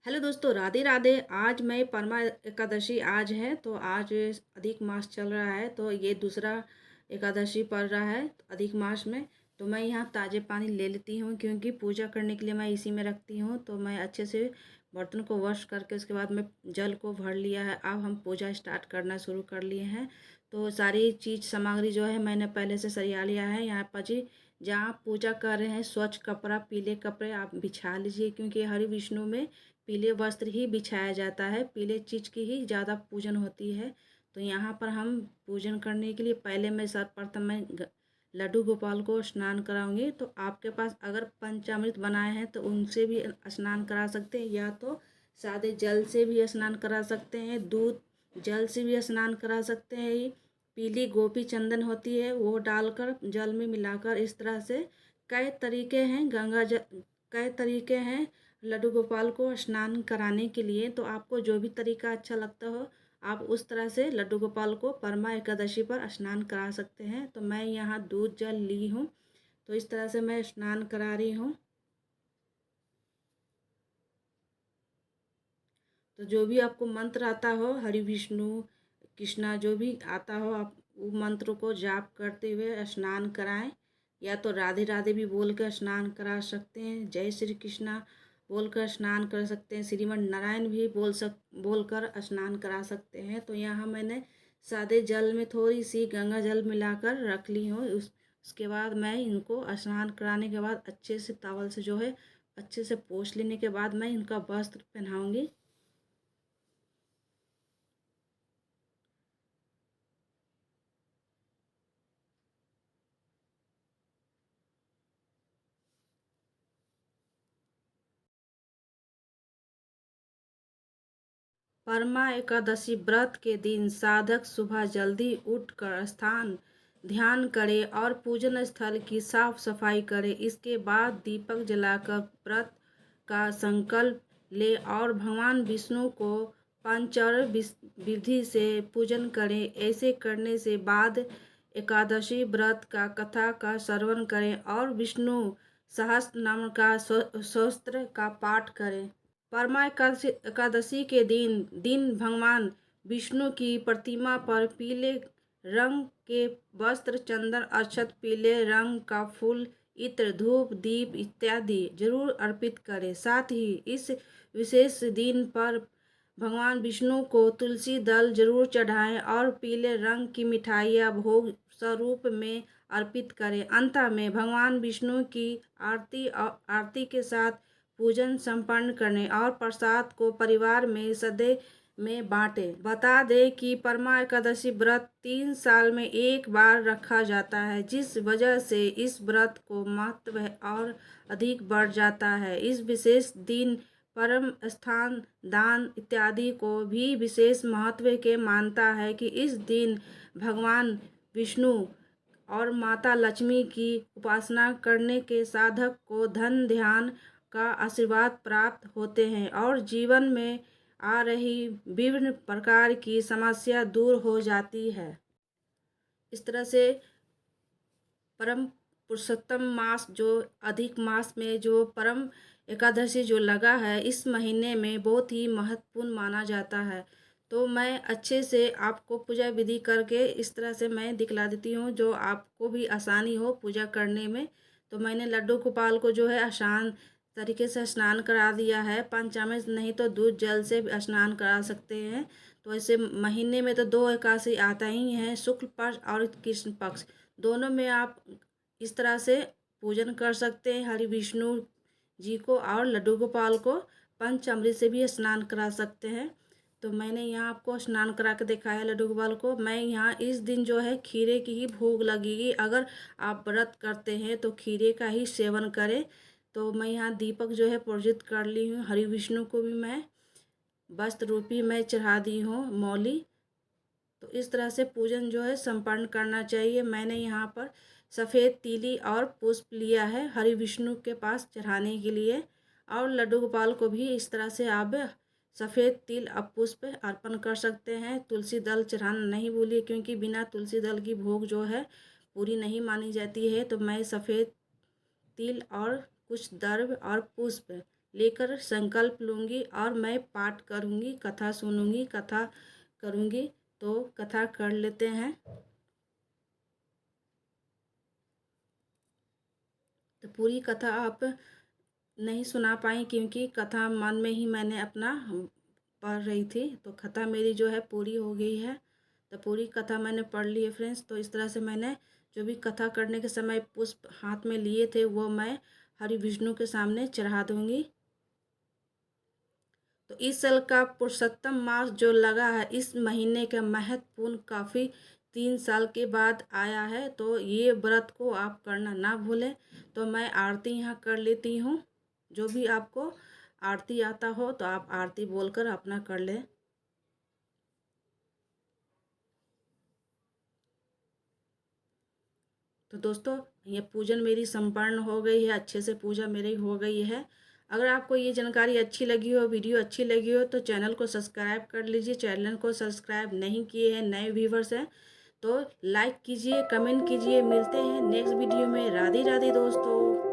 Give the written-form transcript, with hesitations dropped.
Hello दोस्तों, राधे राधे। आज मैं परमा एकादशी आज है, तो आज अधिक मास चल रहा है, तो ये दूसरा एकादशी पड़ रहा है अधिक मास में। तो मैं यहाँ ताज़े पानी ले लेती हूँ, क्योंकि पूजा करने के लिए मैं इसी में रखती हूँ। तो मैं अच्छे से बर्तन को वॉश करके उसके बाद मैं जल को भर लिया है। अब हम पूजा स्टार्ट करना शुरू कर लिए हैं। तो सारी चीज़ सामग्री जो है मैंने पहले से सरिया लिया है। यहाँ पर जी जहाँ आप पूजा कर रहे हैं, स्वच्छ कपड़ा, पीले कपड़े आप बिछा लीजिए, क्योंकि हरि विष्णु में पीले वस्त्र ही बिछाया जाता है। पीले चीज़ की ही ज़्यादा पूजन होती है। तो यहाँ पर हम पूजन करने के लिए पहले मैं सर्वप्रथम मैं लड्डू गोपाल को स्नान कराऊंगी। तो आपके पास अगर पंचामृत बनाए हैं तो उनसे भी स्नान करा सकते हैं, या तो सादे जल से भी स्नान करा सकते हैं, दूध जल से भी स्नान करा सकते हैं। पीली गोपी चंदन होती है, वो डालकर जल में मिलाकर, इस तरह से कई तरीके हैं। कई तरीके हैं लड्डू गोपाल को स्नान कराने के लिए। तो आपको जो भी तरीका अच्छा लगता हो, आप उस तरह से लड्डू गोपाल को परमा एकादशी पर स्नान करा सकते हैं। तो मैं यहाँ दूध जल ली हूँ, तो इस तरह से मैं स्नान करा रही हूँ। तो जो भी आपको मंत्र आता हो, हरि विष्णु कृष्णा जो भी आता हो, आप वो मंत्र को जाप करते हुए स्नान कराएं। या तो राधे राधे भी बोल कर स्नान करा सकते हैं, जय श्री कृष्णा बोलकर स्नान कर सकते हैं, श्रीमन नारायण भी बोलकर स्नान करा सकते हैं। तो यहाँ मैंने सादे जल में थोड़ी सी गंगा जल मिलाकर रख ली हूँ। उसके बाद मैं इनको स्नान कराने के बाद अच्छे से टॉवल से जो है अच्छे से पोंछ लेने के बाद मैं इनका वस्त्र पहनाऊंगी। परमा एकादशी व्रत के दिन साधक सुबह जल्दी उठकर स्थान ध्यान करे और पूजन स्थल की साफ सफाई करे। इसके बाद दीपक जलाकर व्रत का संकल्प ले और भगवान विष्णु को पंचार विधि से पूजन करे। ऐसे करने से बाद एकादशी व्रत का कथा का श्रवण करें और विष्णु सहस्त्र नाम का स्तोत्र का पाठ करें। परमा एकादशी के दिन भगवान विष्णु की प्रतिमा पर पीले रंग के वस्त्र, चंदन, अक्षत, पीले रंग का फूल, इत्र, धूप, दीप इत्यादि जरूर अर्पित करें। साथ ही इस विशेष दिन पर भगवान विष्णु को तुलसी दल जरूर चढ़ाएं और पीले रंग की मिठाइयाँ भोग स्वरूप में अर्पित करें। अंत में भगवान विष्णु की आरती के साथ पूजन संपन्न करें और प्रसाद को परिवार में सदैव में बांटें। बता दें कि परमा एकादशी व्रत 3 साल में एक बार रखा जाता है, जिस वजह से इस व्रत को महत्व और अधिक बढ़ जाता है। इस विशेष दिन परम स्थान दान इत्यादि को भी विशेष महत्व के मानता है कि इस दिन भगवान विष्णु और माता लक्ष्मी की उपासना करने के साधक को धन ध्यान का आशीर्वाद प्राप्त होते हैं और जीवन में आ रही विभिन्न प्रकार की समस्या दूर हो जाती है। इस तरह से परम पुरुषोत्तम मास जो अधिक मास में जो परम एकादशी जो लगा है, इस महीने में बहुत ही महत्वपूर्ण माना जाता है। तो मैं अच्छे से आपको पूजा विधि करके इस तरह से मैं दिखला देती हूँ, जो आपको भी आसानी हो पूजा करने में। तो मैंने लड्डू गोपाल को जो है आसान तरीके से स्नान करा दिया है। पंचामृत नहीं तो दूध जल से भी स्नान करा सकते हैं। तो ऐसे महीने में तो 2 एकादशी आता ही है, शुक्ल पक्ष और कृष्ण पक्ष, दोनों में आप इस तरह से पूजन कर सकते हैं हरि विष्णु जी को, और लड्डू गोपाल को पंचामृत से भी स्नान करा सकते हैं। तो मैंने यहाँ आपको स्नान करा के दिखाया लड्डू गोपाल को। मैं यहाँ इस दिन जो है खीरे की ही भोग लगेगी। अगर आप व्रत करते हैं तो खीरे का ही सेवन करें। तो मैं यहाँ दीपक जो है प्रज्वलित कर ली हूँ। हरि विष्णु को भी मैं वस्त्र रूपी मैं चढ़ा दी हूँ मौली। तो इस तरह से पूजन जो है संपन्न करना चाहिए। मैंने यहाँ पर सफ़ेद तीली और पुष्प लिया है हरि विष्णु के पास चढ़ाने के लिए, और लड्डू गोपाल को भी इस तरह से आप सफ़ेद तिल और पुष्प अर्पण कर सकते हैं। तुलसी दल चढ़ाना नहीं भूलिए, क्योंकि बिना तुलसी दल की भोग जो है पूरी नहीं मानी जाती है। तो मैं सफ़ेद तिल और कुछ दर्भ और पुष्प लेकर संकल्प लूँगी और मैं पाठ करूँगी, कथा सुनूँगी, कथा करूँगी। तो कथा कर लेते हैं। तो पूरी कथा आप नहीं सुना पाई क्योंकि कथा मन में ही मैंने अपना पढ़ रही थी। तो कथा मेरी जो है पूरी हो गई है। तो पूरी कथा मैंने पढ़ ली है फ्रेंड्स। तो इस तरह से मैंने जो भी कथा करने के समय पुष्प हाथ में लिए थे वो मैं हरि विष्णु के सामने चढ़ा दूंगी। तो इस साल का पुरुषोत्तम मास जो लगा है, इस महीने का महत्वपूर्ण काफ़ी 3 साल के बाद आया है। तो ये व्रत को आप करना ना भूलें। तो मैं आरती यहाँ कर लेती हूँ। जो भी आपको आरती आता हो तो आप आरती बोलकर अपना कर लें। तो दोस्तों ये पूजन मेरी संपन्न हो गई है, अच्छे से पूजा मेरी हो गई है। अगर आपको ये जानकारी अच्छी लगी हो, वीडियो अच्छी लगी हो तो चैनल को सब्सक्राइब कर लीजिए। चैनल को सब्सक्राइब नहीं किए हैं, नए व्यूवर्स हैं तो लाइक कीजिए, कमेंट कीजिए। मिलते हैं नेक्स्ट वीडियो में। राधे राधे दोस्तों।